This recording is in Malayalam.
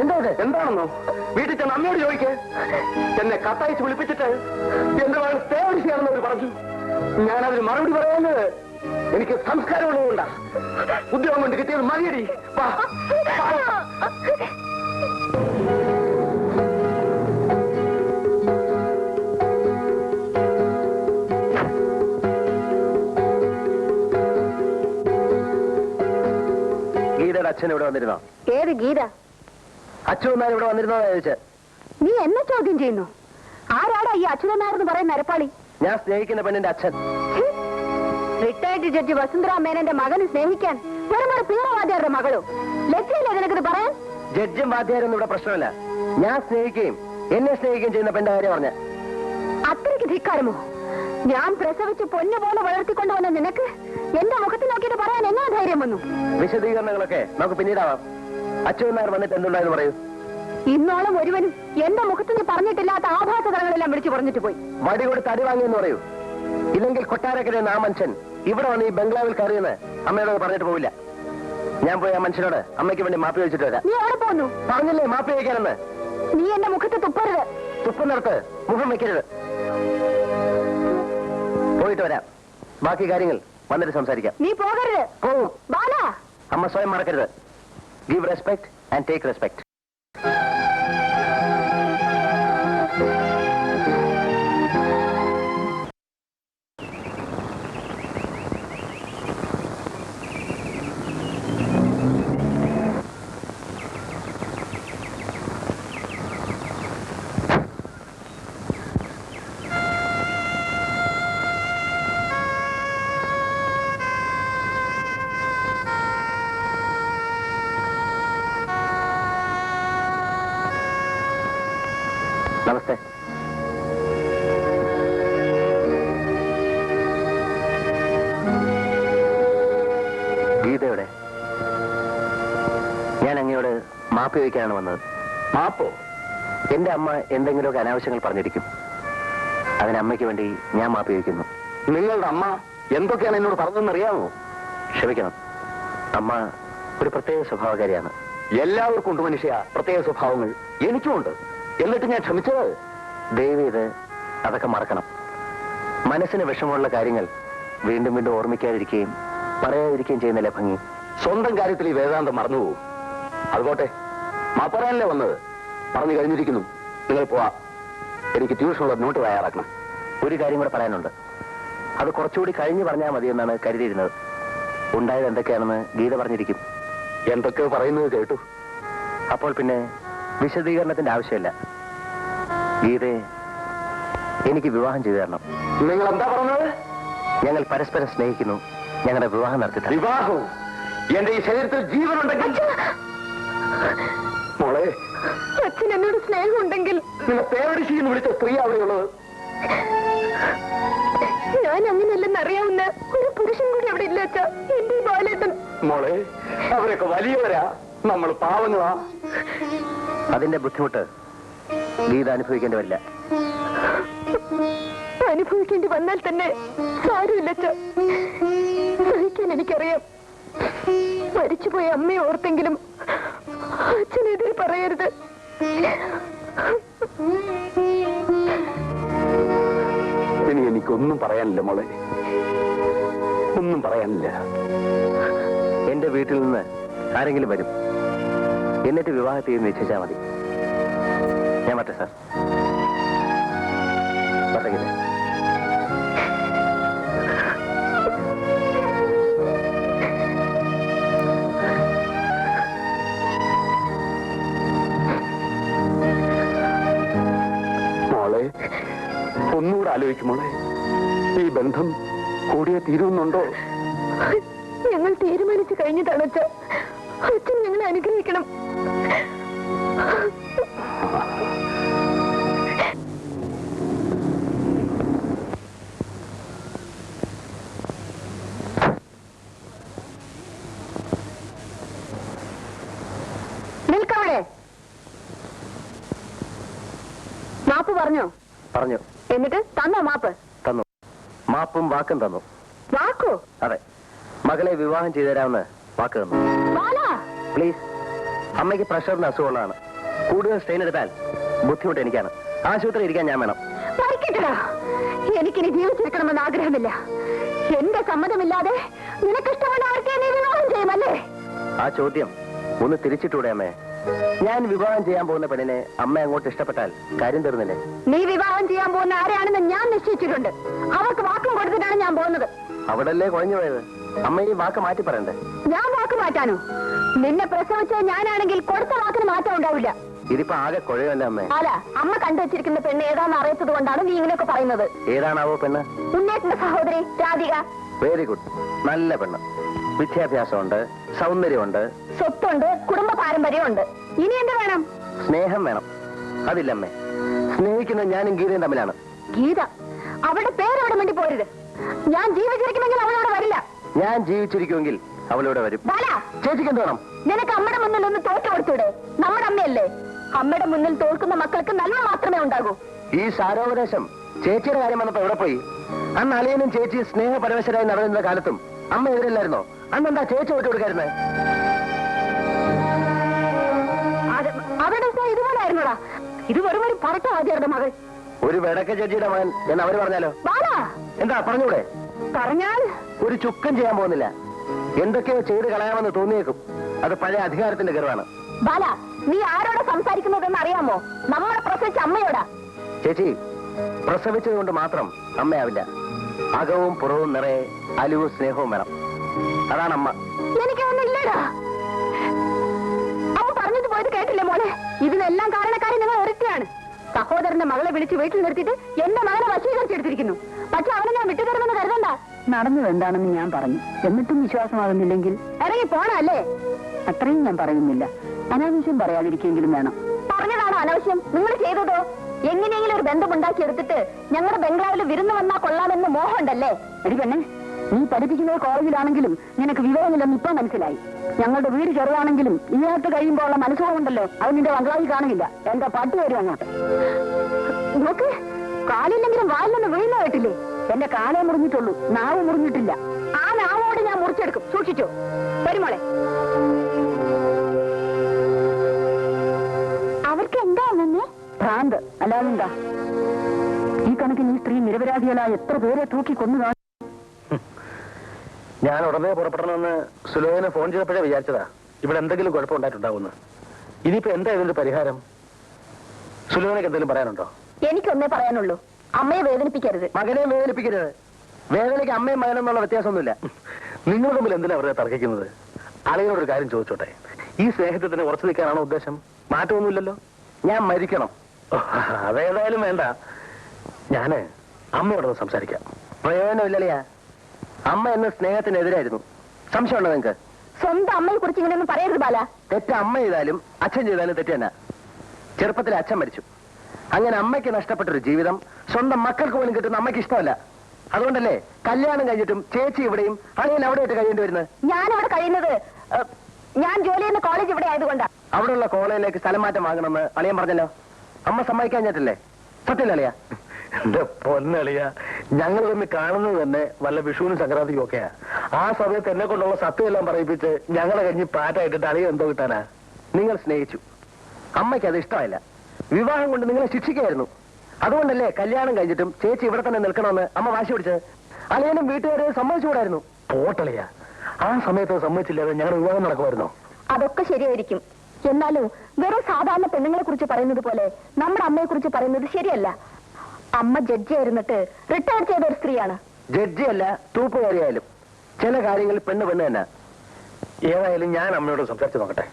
എന്താണെന്നോ? വീട്ടിൽ ചെന്ന് അമ്മയോട് ചോദിക്കേ. എന്നെ കത്തയച്ച് വിളിപ്പിച്ചിട്ട് എന്റെ മകൾ തേവരിശയാണെന്ന് അവർ പറഞ്ഞു. ഞാനതിന് മറുപടി പറയാന് എനിക്ക് സംസ്കാരമുള്ളതുകൊണ്ടാ. ഉദ്യോഗം കൊണ്ട് കിട്ടിയത് മതിയടി. ഗീതയുടെ അച്ഛൻ ഇവിടെ വന്നിരുന്നോ? ഏത് ഗീത? അച്ഛനാർ ഇവിടെ വന്നിരുന്നോ ചോദിച്ചത്. നീ എന്നെ ചോദ്യം ചെയ്യുന്നു? ആരാടാ ഈ അച്യുതനാരെന്ന് പറയുന്ന നരപ്പാളി? ഞാൻ സ്നേഹിക്കുന്ന പെണ്ണിന്റെ അച്ഛൻ. റിട്ടയർഡ് ജഡ്ജി വസുന്ധര മേനന്റെ മകന് സ്നേഹിക്കാൻ വെറും ഒരു പീറവാദ്യാരുടെ മകളോ? ലജ്ജയില്ലേ നിനക്കത് പറയാൻ? ജഡ്ജും വാദ്യാരൊന്നും ഇവിടെ പ്രശ്നമല്ല. ഞാൻ സ്നേഹിക്കുകയും എന്നെ സ്നേഹിക്കുകയും ചെയ്യുന്ന പെണ്ണിന്റെ കാര്യം പറഞ്ഞ. അത്രയ്ക്ക് ധിക്കാരമോ? ഞാൻ പ്രസവിച്ച് പൊന്നുപോലെ വളർത്തിക്കൊണ്ടുവന്ന നിനക്ക് എന്റെ മുഖത്ത് നോക്കിയിട്ട് പറയാൻ എങ്ങനെ ധൈര്യം വന്നു? വിശദീകരണങ്ങളൊക്കെ നമുക്ക് പിന്നീടാവാം. അച്ഛനാർ വന്നിട്ട് എന്തുണ്ടായെന്ന് പറയൂ. ഇന്നോളം ഒരുവനും എന്റെ മുഖത്ത് നീ പറഞ്ഞിട്ടില്ലാത്ത ആഭാസതകളെല്ലാം വിളിച്ചു പറഞ്ഞിട്ട് പോയി. വടി കൊടുത്ത് അടി വാങ്ങിയെന്ന് പറയൂ. ഇല്ലെങ്കിൽ കൊട്ടാരക്കരയിൽ ആ മനുഷ്യൻ ഇവിടെ വന്ന് ഈ ബംഗ്ലാവിൽ കയറിയെന്ന് അമ്മയോട് പറഞ്ഞിട്ട് പോവില്ല. ഞാൻ പോയി ആ മനുഷ്യനോട് അമ്മയ്ക്ക് വേണ്ടി മാപ്പി ചോദിച്ചിട്ട് വരാം. നീ എവിടെ പോന്നു? പറഞ്ഞില്ലേ മാപ്പി ചോദിക്കാനെന്ന്? നീ എന്റെ മുഖത്ത് തുപ്പരുത്. തുപ്പുന്നിടത്ത് മുഖം വെക്കരുത്. പോയിട്ട് വരാം. ബാക്കി കാര്യങ്ങൾ വന്നിട്ട് സംസാരിക്കാം. നീ പോകരുത്. പോവും. ബാല, അമ്മ സ്വയം മറക്കരുത്. Give respect and take respect. നമസ്തേ. ഗീതയുടെ ഞാൻ അങ്ങയോട് മാപ്പ് ചോദിക്കാനാണ് വന്നത്. മാപ്പോ? എന്റെ അമ്മ എന്തെങ്കിലുമൊക്കെ അനാവശ്യങ്ങൾ പറഞ്ഞിരിക്കും. അതിന് അമ്മയ്ക്ക് വേണ്ടി ഞാൻ മാപ്പ് ചോദിക്കുന്നു. നിങ്ങളുടെ അമ്മ എന്തൊക്കെയാണ് എന്നോട് പറഞ്ഞതെന്നറിയാമോ? ക്ഷമിക്കണം, അമ്മ ഒരു പ്രത്യേക സ്വഭാവകാരിയാണ്. എല്ലാവർക്കും ഉണ്ട് മനുഷ്യ പ്രത്യേക സ്വഭാവങ്ങൾ. എനിക്കുമുണ്ട്. എന്നിട്ട് ഞാൻ ക്ഷമിച്ചത്. ദയവേത് അതൊക്കെ മറക്കണം. മനസ്സിന് വിഷമമുള്ള കാര്യങ്ങൾ വീണ്ടും വീണ്ടും ഓർമ്മിക്കാതിരിക്കുകയും പറയാതിരിക്കുകയും ചെയ്യുന്നില്ല ഭംഗി. സ്വന്തം കാര്യത്തിൽ ഈ വേദാന്തം മറന്നുപോകും. അതുകൊട്ടെ, മാപ്പറയാനല്ലേ വന്നത്. പറഞ്ഞു കഴിഞ്ഞിരിക്കുന്നു. നിങ്ങൾ പോവാ. എനിക്ക് ട്യൂഷനുള്ള നോട്ട് തയ്യാറാക്കണം. ഒരു കാര്യം കൂടെ പറയാനുണ്ട്. അത് കുറച്ചുകൂടി കഴിഞ്ഞ് പറഞ്ഞാൽ മതിയെന്നാണ് കരുതിയിരുന്നത്. ഉണ്ടായത് എന്തൊക്കെയാണെന്ന് ഗീത പറഞ്ഞിരിക്കും. എന്തൊക്കെയോ പറയുന്നത് കേട്ടു. അപ്പോൾ പിന്നെ വിശദീകരണത്തിന്റെ ആവശ്യമില്ല. ഗീതയെ എനിക്ക് വിവാഹം ചെയ്തു തരണം. നിങ്ങൾ എന്താ പറഞ്ഞത്? ഞങ്ങൾ പരസ്പരം സ്നേഹിക്കുന്നു. ഞങ്ങളുടെ വിവാഹം നടത്തി. വിവാഹവും? എന്റെ ഈ ശരീരത്തിൽ ജീവനുണ്ടെങ്കിൽ മോളെ, അച്ഛൻ എന്നോട് സ്നേഹമുണ്ടെങ്കിൽ നിങ്ങൾ പേരടിശീന്ന് വിളിച്ച സ്ത്രീ അവിടെയുള്ളത്. ഞാൻ അങ്ങനെയല്ലെന്ന് അറിയാവുന്ന ഒരു പുരുഷൻ കൂടി അവിടെ ഇല്ല അച്ഛാ. എന്റെ ബാലേട്ടൻ. മോളെ, അവരൊക്കെ വലിയവരാ, നമ്മൾ പാവങ്ങളാ. അതിന്റെ ബുദ്ധിമുട്ട് ഗീത അനുഭവിക്കേണ്ടി വരില്ല. അനുഭവിക്കേണ്ടി വന്നാൽ തന്നെ സാരമില്ല അച്ഛാ. സഹിക്കാൻ എനിക്കറിയാം. മരിച്ചുപോയ അമ്മയെ ഓർത്തെങ്കിലും അച്ഛനെതിരെ പറയരുത്. ഇനി എനിക്കൊന്നും പറയാനില്ല മോളെ, ഒന്നും പറയാനില്ല. എന്റെ വീട്ടിൽ നിന്ന് ആരെങ്കിലും വരും. എന്നിട്ട് വിവാഹത്തെ നിശ്ചയിച്ചാൽ മതി. ഞാൻ പറ്റേ സാർ. പറ്റേ. മോളെ, ഒന്നുകൂടെ ആലോചിക്കും മോളെ. ഈ ബന്ധം കൂടിയേ തീരുന്നുണ്ടോ? ഞങ്ങൾ തീരുമാനിച്ചു കഴിഞ്ഞതാണ് അച്ഛ. അച്ഛൻ ഞങ്ങളെ അനുഗ്രഹിക്കണം. നിൽക്കവിടെ. മാപ്പ് പറഞ്ഞോ? പറഞ്ഞു. എന്നിട്ട് തന്നോ മാപ്പ്? തന്നു. മാപ്പും വാക്കും തന്നു. വാക്കോ? അതെ. മകളെ വിവാഹം ചെയ്തു തരാമെന്ന് വാക്ക് തന്നു. ബാല, പ്ലീസ്. അമ്മയ്ക്ക് പ്രഷറിന് അസുഖമുള്ളതാണ്. കൂടുതൽ സ്ട്രെയിൻ എടുത്താൽ ബുദ്ധിമുട്ട് എനിക്കാണ്. ആശുപത്രി ഇരിക്കാൻ ഞാൻ വേണം. മരിക്കട്ടടാ, എനിക്കിനി ജീവിച്ചിരിക്കണമെന്ന് ആഗ്രഹമില്ല. എന്റെ സമ്മതമില്ലാതെ നിനക്കിഷ്ടമുള്ള ആർക്കെ നീ വിവാഹം ചെയ്യുമല്ലേ? ആ ചോദ്യം ഒന്ന് തിരിച്ചിട്ടൂടെ അമ്മേ? ഞാൻ വിവാഹം ചെയ്യാൻ പോകുന്ന പെണ്ണിനെ അമ്മ അങ്ങോട്ട് ഇഷ്ടപ്പെട്ടാൽ കാര്യം തീർന്നില്ലേ? നീ വിവാഹം ചെയ്യാൻ പോകുന്ന ആരെയാണെന്ന് ഞാൻ നിശ്ചയിച്ചിട്ടുണ്ട്. അവർക്ക് വാക്കും കൊടുത്തിട്ടാണ് ഞാൻ പോകുന്നത്. അവിടല്ലേ കുഴഞ്ഞു പോയത്? അമ്മ ഈ വാക്ക് മാറ്റി പറയണ്ടേ? ഞാൻ വാക്ക് മാറ്റാനോ? നിന്നെ പ്രസവിച്ചത് ഞാനാണെങ്കിൽ കൊടുത്ത വാക്കിന് മാറ്റം ഉണ്ടാവില്ല. ഇതിപ്പോ ആകെ കുഴയല്ല അമ്മേ. അല്ല, അമ്മ കണ്ടുവച്ചിരിക്കുന്ന പെണ്ണ് ഏതാണെന്ന് അറിയാത്തത് കൊണ്ടാണ് നീ ഇങ്ങനെയൊക്കെ പറയുന്നത്. ഏതാണാവോ പെണ്ണ്? ഉണ്ണേട്ടന്റെ സഹോദരി രാധിക. വെരി ഗുഡ്, നല്ല പെണ്ണ്. വിദ്യാഭ്യാസമുണ്ട്, സൗന്ദര്യമുണ്ട്, സ്വത്തുണ്ട്, കുടുംബ പാരമ്പര്യമുണ്ട്. ഇനി എന്ത് വേണം? സ്നേഹം വേണം. അതില്ലമ്മേ. സ്നേഹിക്കുന്നത് ഞാനും ഗീതയും തമ്മിലാണ്. ഗീത? അവളുടെ പേരവിടെ വേണ്ടി പോരുത്. ഞാൻ ജീവിച്ചിരിക്കുമെങ്കിൽ അവളോട് വരില്ല. ഞാൻ ജീവിച്ചിരിക്കുമെങ്കിൽ അവളോട് വരും. ചേച്ചിക്ക് എന്ത് വേണം? നിനക്ക് അമ്മയുടെ മുന്നിൽ ഒന്ന് തോറ്റു കൊടുത്തൂടെ? നമ്മുടെ അമ്മയല്ലേ. അമ്മയുടെ മുന്നിൽ തോൽക്കുന്ന മക്കൾക്ക് നന്മ മാത്രമേ ഉണ്ടാകൂ. ഈ സാരോപദേശം ചേച്ചിയുടെ കാര്യം വന്നപ്പോ എവിടെ പോയി? അന്ന് അളിയനും ചേച്ചി സ്നേഹപരവശരായി നടന്നിരുന്ന കാലത്തും അമ്മ എതിരല്ലായിരുന്നോ? അന്നെന്താ ചേച്ചി വിട്ടു കൊടുക്കായിരുന്നേ? അവരുടെ ഇതുപോലെ ആയിരുന്നോടാ? ഇത് വെറും ഒരു പറട്ടവാദിയുടെ മകൾ. ഒരു വെടക്ക ചേച്ചിയുടെ മകൻ എന്ന് അവര് പറഞ്ഞാലോ? എന്താ പറഞ്ഞൂടെ? പറഞ്ഞാൽ ഒരു ചുക്കം ചെയ്യാൻ പോകുന്നില്ല. എന്തൊക്കെയോ ചെയ്ത് കളയാമെന്ന് തോന്നിയേക്കും. അത് പഴയ അധികാരത്തിന്റെ ഗർവാണ്. ബാല, നീ ആരോടാ സംസാരിക്കുന്നതെന്ന് അറിയാമോ? നമ്മളെ പ്രസവിച്ച അമ്മയോടാ. ചേച്ചി, പ്രസവിച്ചത് കൊണ്ട് മാത്രം അമ്മയാവില്ല. അകവും പുറവും നിറയെ അലിവും സ്നേഹവും വേണം. അതാണ് അമ്മ. എനിക്കൊന്നുമില്ലടാ. അവൻ പറഞ്ഞത് പോയത് കേട്ടില്ലേ മോളെ? ഇതിനെല്ലാം കാരണക്കാരി നിങ്ങൾ ഒരുത്തിയാണ്. സഹോദരന്റെ മകളെ വിളിച്ച് വീട്ടിൽ നിർത്തിയിട്ട് എന്റെ മകനെ വശീകരിച്ചെടുത്തിരിക്കുന്നു. പക്ഷെ അവനെ ഞാൻ വിട്ടുതരുമെന്ന് കരുതണ്ട. നടന്നത് എന്താണെന്ന് ഞാൻ പറഞ്ഞു. എന്നിട്ടും വിശ്വാസമാകുന്നില്ലെങ്കിൽ ഇറങ്ങി പോണല്ലേ? അത്രയും ഞാൻ പറയുന്നില്ല. അനാവശ്യം പറയാതിരിക്കെങ്കിലും വേണം. പറഞ്ഞതാണോ അനാവശ്യം? നിങ്ങൾ ചെയ്തതോ? എങ്ങനെയെങ്കിലും ഒരു ബന്ധമുണ്ടാക്കിയെടുത്തിട്ട് ഞങ്ങളുടെ ബംഗ്ലാവിൽ വിരുന്ന് വന്നാൽ കൊള്ളാമെന്ന് മോഹമുണ്ടല്ലേ? എടി പെണ്ണെ, നീ പഠിപ്പിക്കുന്നത് കോളേജിലാണെങ്കിലും നിനക്ക് വിവരമില്ലെന്ന് ഇപ്പൊ മനസ്സിലായി. ഞങ്ങളുടെ വീട് ചെറുതാണെങ്കിലും ഇതിനകത്ത് കഴിയുമ്പോൾ ഉള്ള മനസ്സുകൊണ്ടല്ലോ അത് നിന്റെ ബംഗ്ലാവിൽ കാണില്ല. എന്റെ പട്ടി വരും അങ്ങോട്ട്. നോക്ക്, കാലില്ലെങ്കിലും വായിലൊന്ന് വീഴുന്ന കേട്ടില്ലേ? എന്റെ കാലേ മുറിഞ്ഞിട്ടുള്ളൂ, നാവ് മുറിഞ്ഞിട്ടില്ല. ആ നാവോട് ഞാൻ മുറിച്ചെടുക്കും. സൂക്ഷിച്ചോ. വരുമോളെ. അവർക്ക് എന്താ തന്നെ ഭ്രാന്ത് അല്ലാതെന്താ? ഈ കണക്കിന് ഈ സ്ത്രീ നിരപരാധികളായ എത്ര പേരെ തൂക്കി കൊന്നു കാണും. ഞാൻ ഉടനെ പുറപ്പെടണമെന്ന് സുലോചന ഫോൺ ചെയ്തപ്പോഴേ വിചാരിച്ചതാ ഇവിടെ എന്തെങ്കിലും കുഴപ്പമുണ്ടായിട്ടുണ്ടാവുമെന്ന്. ഇനിയിപ്പോ എന്താ ഇതിന്റെ പരിഹാരം? സുലോചനക്ക് എന്തെങ്കിലും പറയാനുണ്ടോ? എനിക്കൊന്നേ പറയാനുള്ളൂ, അമ്മയെ വേദനിപ്പിക്കരുത്. മകനെ വേദനിപ്പിക്കരുത്. വേദനയ്ക്ക് അമ്മയും മകനും എന്നുള്ള വ്യത്യാസമൊന്നുമില്ല. നിങ്ങൾ തമ്മിൽ എന്തിനാ അവരെ തർക്കിക്കുന്നത്? ആളുകളോടൊരു കാര്യം ചോദിച്ചോട്ടെ. ഈ സ്നേഹത്തിൽ തന്നെ ഉറച്ചു നിൽക്കാനാണോ ഉദ്ദേശം? മാറ്റമൊന്നുമില്ലല്ലോ. ഞാൻ മരിക്കണം. അതേതായാലും വേണ്ട. ഞാന് അമ്മയോടൊന്ന് സംസാരിക്കാം. പ്രയോജനമില്ലല്ലയാ. അമ്മ എന്ന സ്നേഹത്തിനെതിരായിരുന്നു. സംശയമുണ്ടോ നിങ്ങൾക്ക്? സ്വന്തം അമ്മയെ കുറിച്ച് ഇങ്ങനെയൊന്നും പറയരുത് ബാല. തെറ്റ് അമ്മ ചെയ്താലും അച്ഛൻ ചെയ്താലും തെറ്റ് തന്നെ. ചെറുപ്പത്തിൽ അച്ഛൻ മരിച്ചു. അങ്ങനെ അമ്മയ്ക്ക് നഷ്ടപ്പെട്ടൊരു ജീവിതം സ്വന്തം മക്കൾക്ക് പോലും കിട്ടുന്ന അമ്മയ്ക്ക് ഇഷ്ടമല്ല. അതുകൊണ്ടല്ലേ കല്യാണം കഴിഞ്ഞിട്ടും ചേച്ചി ഇവിടെയും അളിയൻ അവിടെ ആയിട്ട് കഴിയേണ്ടി വരുന്നത്. ഞാനിവിടെ കഴിയുന്നത് ഞാൻ ജോലി ചെയ്യുന്ന കോളേജ് ഇവിടെ ആയതുകൊണ്ടാ. അവിടെയുള്ള കോളേജിലേക്ക് സ്ഥലം മാറ്റം വാങ്ങണമെന്ന് അളിയൻ പറഞ്ഞല്ലോ. അമ്മ സമ്മതിക്കാഞ്ഞിട്ടില്ലേ? സത്യം അളിയ? എന്റെ പൊന്നളിയ, ഞങ്ങൾ തമ്മിൽ കാണുന്നത് തന്നെ വല്ല വിഷുവിനും സംക്രാന്തിക്കും ഒക്കെയാ. ആ സമയത്ത് എന്നെ കൊണ്ടുള്ള സത്യമെല്ലാം പറയിപ്പിച്ച് ഞങ്ങളെ കഴിഞ്ഞ് പാറ്റായിട്ടിട്ട് അളിയ എന്തോ കിട്ടാനാ? നിങ്ങൾ സ്നേഹിച്ചു, അമ്മയ്ക്ക് അത് ഇഷ്ടമായില്ല. വിവാഹം കൊണ്ട് നിങ്ങളെ ശിക്ഷിക്കായിരുന്നു. അതുകൊണ്ടല്ലേ കല്യാണം കഴിഞ്ഞിട്ടും ചേച്ചി ഇവിടെ തന്നെ നിൽക്കണമെന്ന് അമ്മ വാശി പിടിച്ചത്. അളിയനും വീട്ടുകാരെ സമ്മതിച്ചുകൂടായിരുന്നു. പോട്ടളിയ, ആ സമയത്ത് സമ്മതിച്ചില്ലാതെ ഞങ്ങളുടെ വിവാഹം നടക്കുമായിരുന്നോ? അതൊക്കെ ശരിയായിരിക്കും. എന്നാലും വെറും സാധാരണ പെണ്ണുങ്ങളെ കുറിച്ച് പറയുന്നത് പോലെ നമ്മുടെ അമ്മയെ കുറിച്ച് പറയുന്നത് ശരിയല്ല. അമ്മ ജഡ്ജി ആയിരുന്നിട്ട് റിട്ടയർ ചെയ്ത ഒരു സ്ത്രീയാണ്. ജഡ്ജിയല്ല, തൂപ്പുകാരിയായാലും ചില കാര്യങ്ങളിൽ പെണ്ണ് തന്നെ. ഏതായാലും ഞാൻ അമ്മയോട് സംസാരിച്ച് നോക്കട്ടെ.